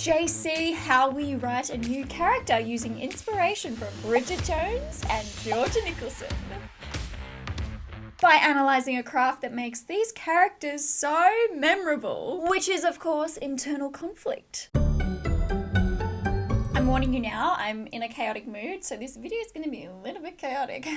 JC, how we write a new character using inspiration from Bridget Jones and Georgia Nicholson. By analysing a craft that makes these characters so memorable, which is of course internal conflict. I'm warning you now, I'm in a chaotic mood, so this video is going to be a little bit chaotic.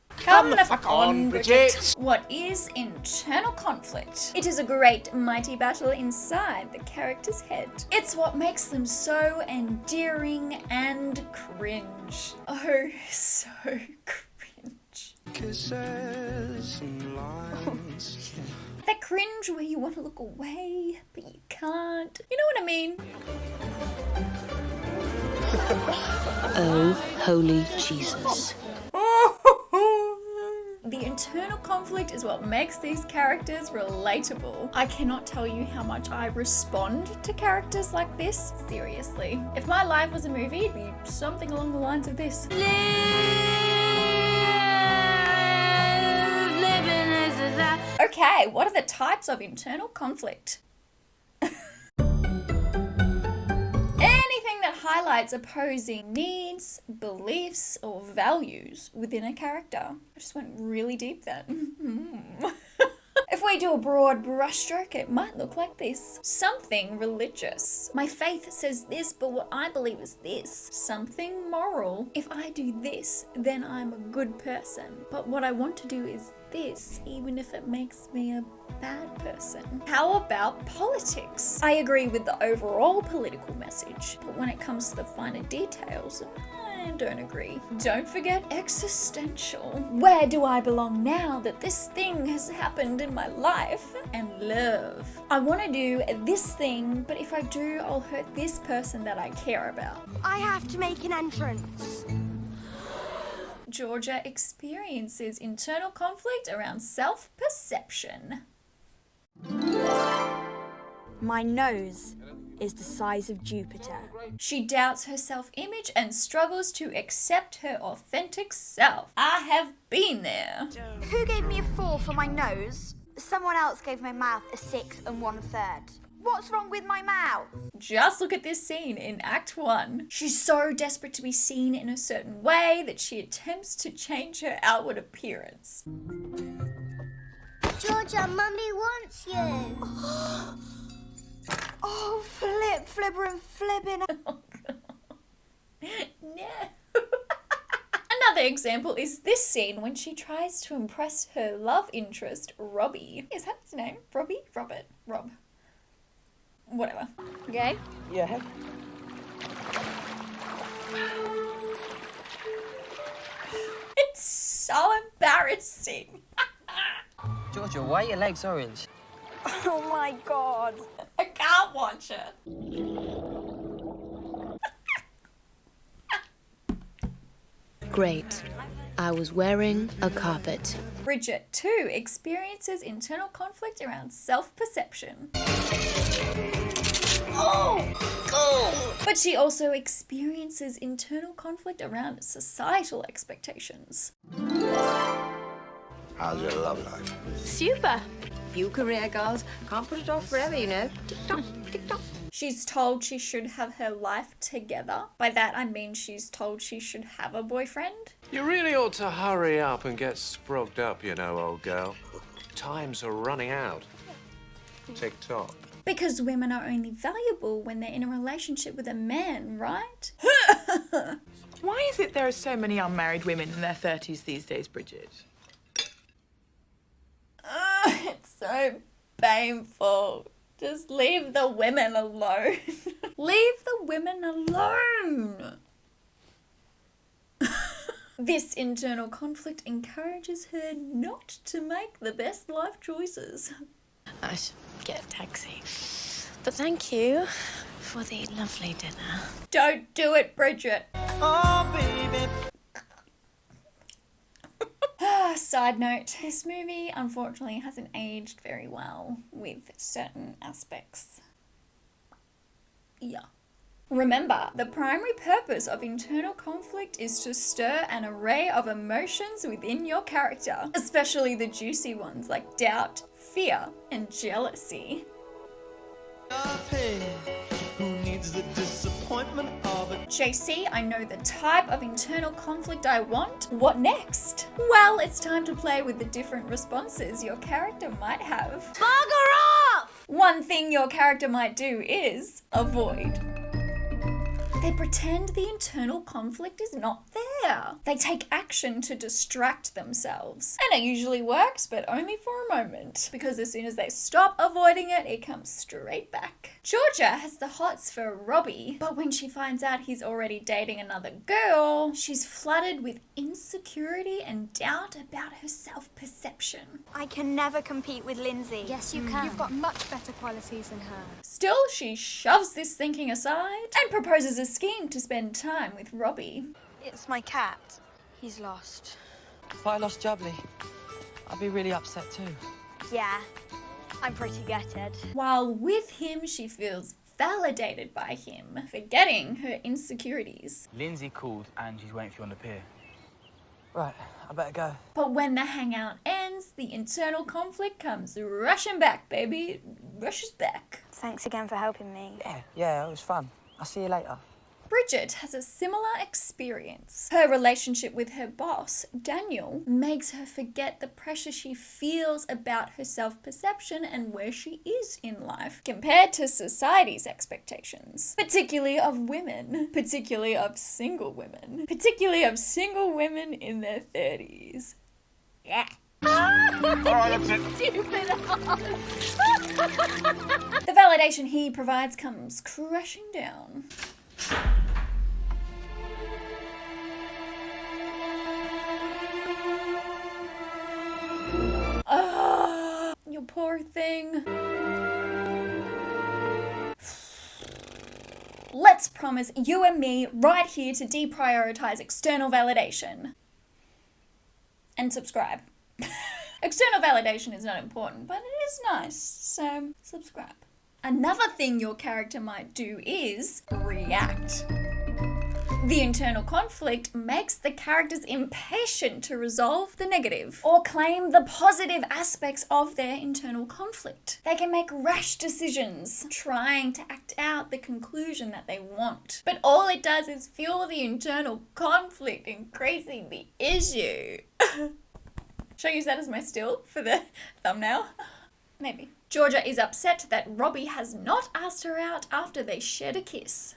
Come the fuck on, Bridget! What is internal conflict? It is a great mighty battle inside the character's head. It's what makes them so endearing and cringe. Oh, so cringe. That cringe where you want to look away, but you can't. You know what I mean? Oh, holy Jesus. The internal conflict is what makes these characters relatable. I cannot tell you how much I respond to characters like this. Seriously. If my life was a movie, it'd be something along the lines of this. Okay, what are the types of internal conflict? Anything that highlights opposing needs, beliefs, or values within a character. I just went really deep then. If we do a broad brushstroke, it might look like this. Something religious. My faith says this, but what I believe is this. Something moral. If I do this, then I'm a good person. But what I want to do is this, even if it makes me a bad person. How about politics? I agree with the overall political message, but when it comes to the finer details, I don't agree. Don't forget existential. Where do I belong now that this thing has happened in my life? And love. I want to do this thing, but if I do, I'll hurt this person that I care about. I have to make an entrance. Georgia experiences internal conflict around self-perception. My nose is the size of Jupiter. She doubts her self-image and struggles to accept her authentic self. I have been there. Who gave me a 4 for my nose? Someone else gave my mouth a 6 1/3. What's wrong with my mouth? Just look at this scene in Act 1. She's so desperate to be seen in a certain way that she attempts to change her outward appearance. Georgia, Mummy wants you. Oh, flipper and flipping. Oh, God. No. Another example is this scene when she tries to impress her love interest, Robbie. Is that his name? Robbie? Robert? Rob. Whatever. Okay? Yeah. It's so embarrassing. Georgia, why are your legs orange? Oh my God. I can't watch it. Great. I was wearing a carpet. Bridget, too, experiences internal conflict around self-perception. But she also experiences internal conflict around societal expectations. How's your love life? Super. Few career goals. Can't put it off forever, you know. Tick-tock, tick-tock. She's told she should have her life together. By that I mean she's told she should have a boyfriend. You really ought to hurry up and get sprogged up, you know, old girl. Times are running out. Tick-tock. Because women are only valuable when they're in a relationship with a man, right? Why is it there are so many unmarried women in their 30s these days, Bridget? It's so painful. Just leave the women alone. Leave the women alone. This internal conflict encourages her not to make the best life choices. I should get a taxi. But thank you for the lovely dinner. Don't do it, Bridget. Oh, baby. Side note, this movie unfortunately hasn't aged very well with certain aspects. Yeah. Remember, the primary purpose of internal conflict is to stir an array of emotions within your character, especially the juicy ones like doubt, fear, and jealousy. Who needs JC, I know the type of internal conflict I want. What next? Well, it's time to play with the different responses your character might have. Bugger off! One thing your character might do is avoid. They pretend the internal conflict is not there. They take action to distract themselves. And it usually works, but only for a moment. Because as soon as they stop avoiding it, it comes straight back. Georgia has the hots for Robbie, but when she finds out he's already dating another girl, she's flooded with insecurity and doubt about her self-perception. I can never compete with Lindsay. Yes, you can. You've got much better qualities than her. Still, she shoves this thinking aside and proposes a scheme to spend time with Robbie. It's my cat. He's lost. If I lost Jubbly, I'd be really upset too. Yeah, I'm pretty gutted. While with him, she feels validated by him, forgetting her insecurities. Lindsay called and she's waiting for you on the pier. Right, I better go. But when the hangout ends, the internal conflict comes rushing back, baby. It rushes back. Thanks again for helping me. Yeah, it was fun. I'll see you later. Bridget has a similar experience. Her relationship with her boss, Daniel, makes her forget the pressure she feels about her self-perception and where she is in life compared to society's expectations, particularly of women, particularly of single women, particularly of single women in their 30s. Yeah. Alright, that's it. Stupid The validation he provides comes crashing down. You poor thing. Let's promise you and me right here to deprioritize external validation. And subscribe. External validation is not important, but it is nice, so subscribe. Another thing your character might do is react. The internal conflict makes the characters impatient to resolve the negative or claim the positive aspects of their internal conflict. They can make rash decisions, trying to act out the conclusion that they want. But all it does is fuel the internal conflict, increasing the issue. Should I use that as my still for the thumbnail? Maybe. Georgia is upset that Robbie has not asked her out after they shared a kiss.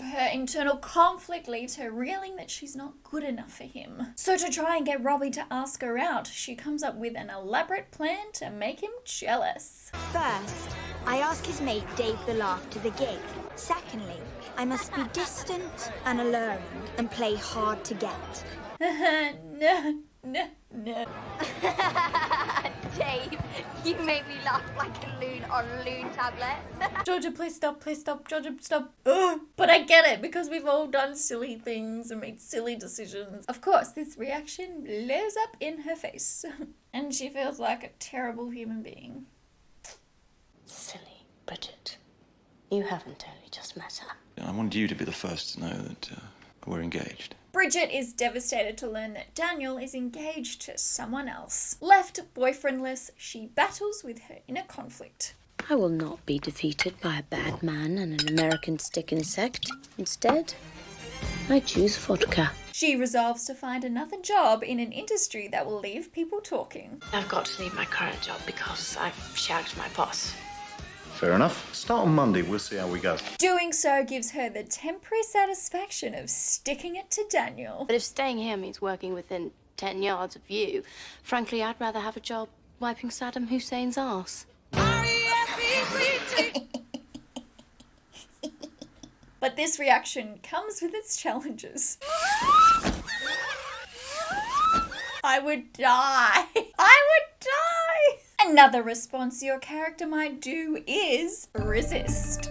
Her internal conflict leaves her reeling that she's not good enough for him. So to try and get Robbie to ask her out, she comes up with an elaborate plan to make him jealous. First, I ask his mate Dave the Laugh to the gig. Secondly, I must be distant and alluring and play hard to get. No. Dave, you make me laugh like a loon on loon tablets. Georgia, please stop, Georgia, stop. Ugh. But I get it, because we've all done silly things and made silly decisions. Of course, this reaction blows up in her face. And she feels like a terrible human being. Silly Bridget. You haven't only just met her. I wanted you to be the first to know that we're engaged. Bridget is devastated to learn that Daniel is engaged to someone else. Left boyfriendless, she battles with her inner conflict. I will not be defeated by a bad man and an American stick insect. Instead, I choose vodka. She resolves to find another job in an industry that will leave people talking. I've got to leave my current job because I've shagged my boss. Fair enough. Start on Monday, we'll see how we go. Doing so gives her the temporary satisfaction of sticking it to Daniel. But if staying here means working within 10 yards of you, frankly, I'd rather have a job wiping Saddam Hussein's arse. But this reaction comes with its challenges. I would die. I would die. Another response your character might do is resist.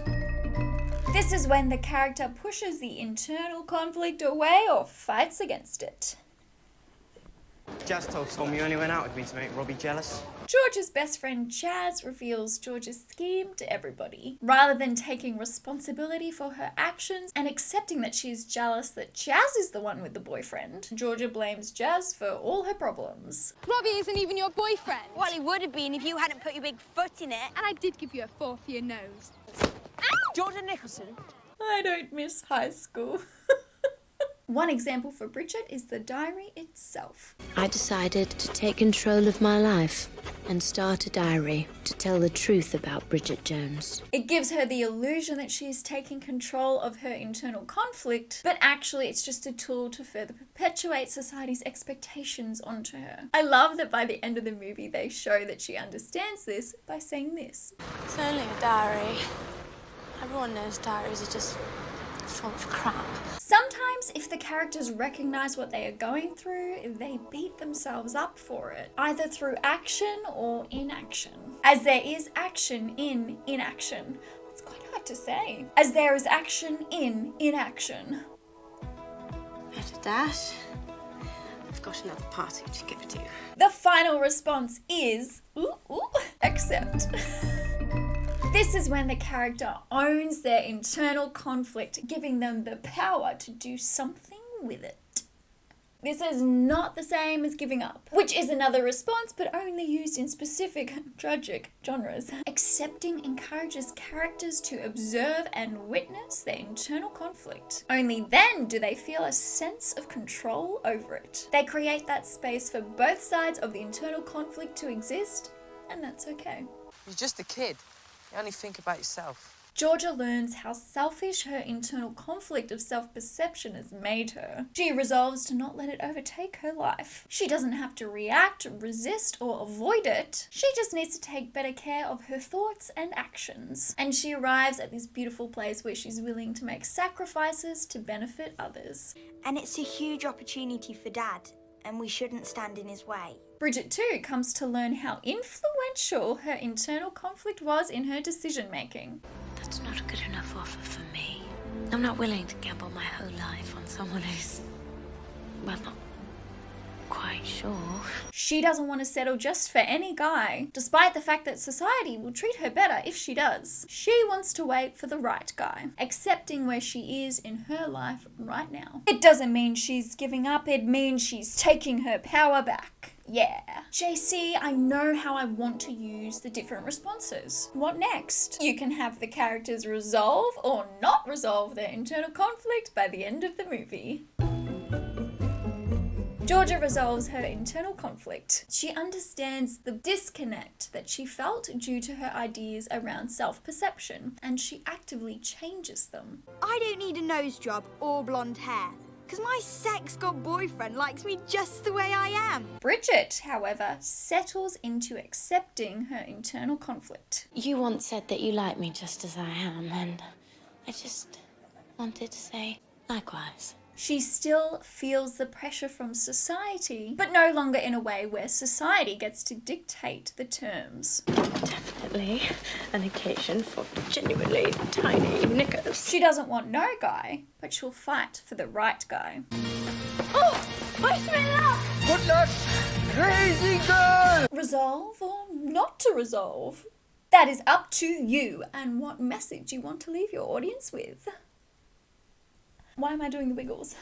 This is when the character pushes the internal conflict away or fights against it. Jazz told me you only went out with me to make Robbie jealous. George's best friend Jazz reveals George's scheme to everybody. Rather than taking responsibility for her actions and accepting that she's jealous that Jazz is the one with the boyfriend, Georgia blames Jazz for all her problems. Robbie isn't even your boyfriend. Well, he would have been if you hadn't put your big foot in it. And I did give you a 4 for your nose. Jordan Nicholson. I don't miss high school. One example for Bridget is the diary itself. I decided to take control of my life and start a diary to tell the truth about Bridget Jones. It gives her the illusion that she is taking control of her internal conflict, but actually it's just a tool to further perpetuate society's expectations onto her. I love that by the end of the movie they show that she understands this by saying this. It's only a diary. Everyone knows diaries are just full of crap. Sometimes if the characters recognize what they are going through, they beat themselves up for it, either through action or inaction. As there is action in inaction. It's quite hard to say. As there is action in inaction. After that, I've got another party to give to you. The final response is, accept. This is when the character owns their internal conflict, giving them the power to do something with it. This is not the same as giving up, which is another response but only used in specific tragic genres. Accepting encourages characters to observe and witness their internal conflict. Only then do they feel a sense of control over it. They create that space for both sides of the internal conflict to exist, and that's okay. You're just a kid. You only think about yourself. Georgia learns how selfish her internal conflict of self-perception has made her. She resolves to not let it overtake her life. She doesn't have to react, resist, or avoid it. She just needs to take better care of her thoughts and actions. And she arrives at this beautiful place where she's willing to make sacrifices to benefit others. And it's a huge opportunity for Dad, and we shouldn't stand in his way. Bridget too comes to learn how influential her internal conflict was in her decision-making. That's not a good enough offer for me. I'm not willing to gamble my whole life on someone who's, well, not quite sure. She doesn't want to settle just for any guy, despite the fact that society will treat her better if she does. She wants to wait for the right guy, accepting where she is in her life right now. It doesn't mean she's giving up, it means she's taking her power back. Yeah. JC, I know how I want to use the different responses. What next? You can have the characters resolve or not resolve their internal conflict by the end of the movie. Georgia resolves her internal conflict. She understands the disconnect that she felt due to her ideas around self-perception, and she actively changes them. I don't need a nose job or blonde hair, because my sex-god boyfriend likes me just the way I am. Bridget, however, settles into accepting her internal conflict. You once said that you like me just as I am, and I just wanted to say likewise. She still feels the pressure from society, but no longer in a way where society gets to dictate the terms. Definitely an occasion for genuinely tiny knickers. She doesn't want no guy, but she'll fight for the right guy. Oh, wish me luck! Good luck, crazy girl! Resolve or not to resolve? That is up to you and what message you want to leave your audience with. Why am I doing the wiggles?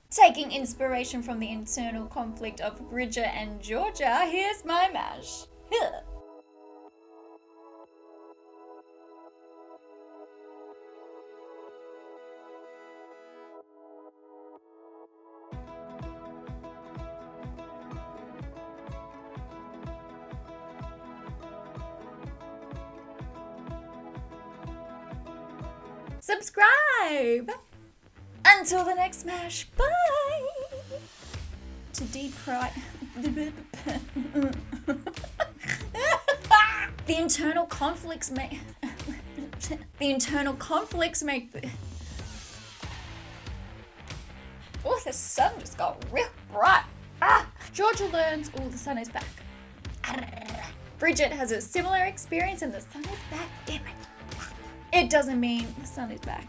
Taking inspiration from the internal conflict of Bridget and Georgia, here's my mash. Here. Subscribe! Until the next mash, bye! To deprive... The internal conflicts make... The internal conflicts make... Oh, the sun just got real bright. Ah! Georgia learns... Oh, the sun is back. Bridget has a similar experience and the sun is back. Damn it. It doesn't mean the sun is back.